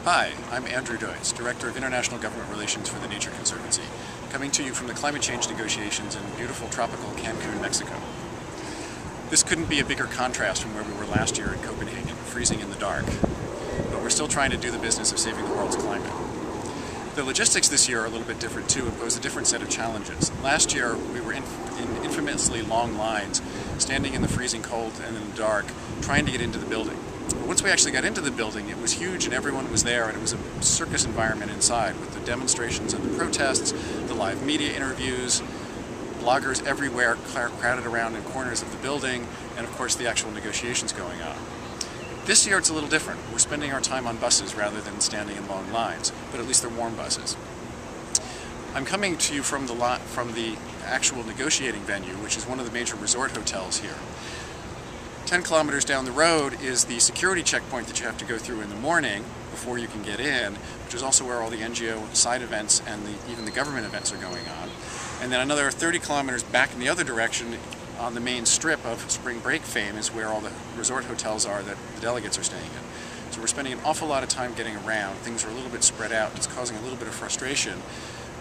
Hi, I'm Andrew Deutz, Director of International Government Relations for the Nature Conservancy, coming to you from the climate change negotiations in beautiful tropical Cancun, Mexico. This couldn't be a bigger contrast from where we were last year in Copenhagen, freezing in the dark, but we're still trying to do the business of saving the world's climate. The logistics this year are a little bit different too and pose a different set of challenges. Last year we were in infamously long lines, standing in the freezing cold and in the dark, trying to get into the building. But once we actually got into the building, it was huge and everyone was there, and it was a circus environment inside with the demonstrations and the protests, the live media interviews, bloggers everywhere crowded around in corners of the building, and of course the actual negotiations going on. This year it's a little different. We're spending our time on buses rather than standing in long lines, but at least they're warm buses. I'm coming to you from the actual negotiating venue, which is one of the major resort hotels here. 10 kilometers down the road is the security checkpoint that you have to go through in the morning before you can get in, which is also where all the NGO side events and even the government events are going on. And then another 30 kilometers back in the other direction on the main strip of spring break fame is where all the resort hotels are that the delegates are staying in. So we're spending an awful lot of time getting around. Things are a little bit spread out. It's causing a little bit of frustration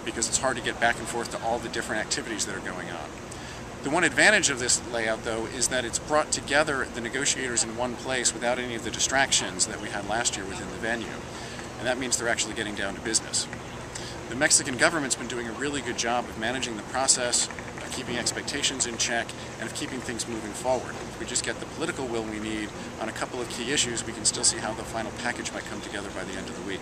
because it's hard to get back and forth to all the different activities that are going on. The one advantage of this layout, though, is that it's brought together the negotiators in one place without any of the distractions that we had last year within the venue. And that means they're actually getting down to business. The Mexican government's been doing a really good job of managing the process, of keeping expectations in check, and of keeping things moving forward. If we just get the political will we need on a couple of key issues, we can still see how the final package might come together by the end of the week.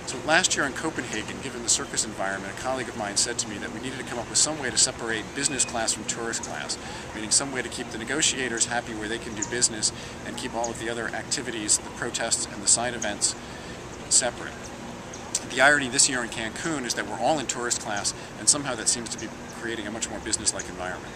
So last year in Copenhagen, given the circus environment, a colleague of mine said to me that we needed to come up with some way to separate business class from tourist class, meaning some way to keep the negotiators happy where they can do business and keep all of the other activities, the protests and the side events separate. The irony this year in Cancun is that we're all in tourist class, and somehow that seems to be creating a much more business-like environment.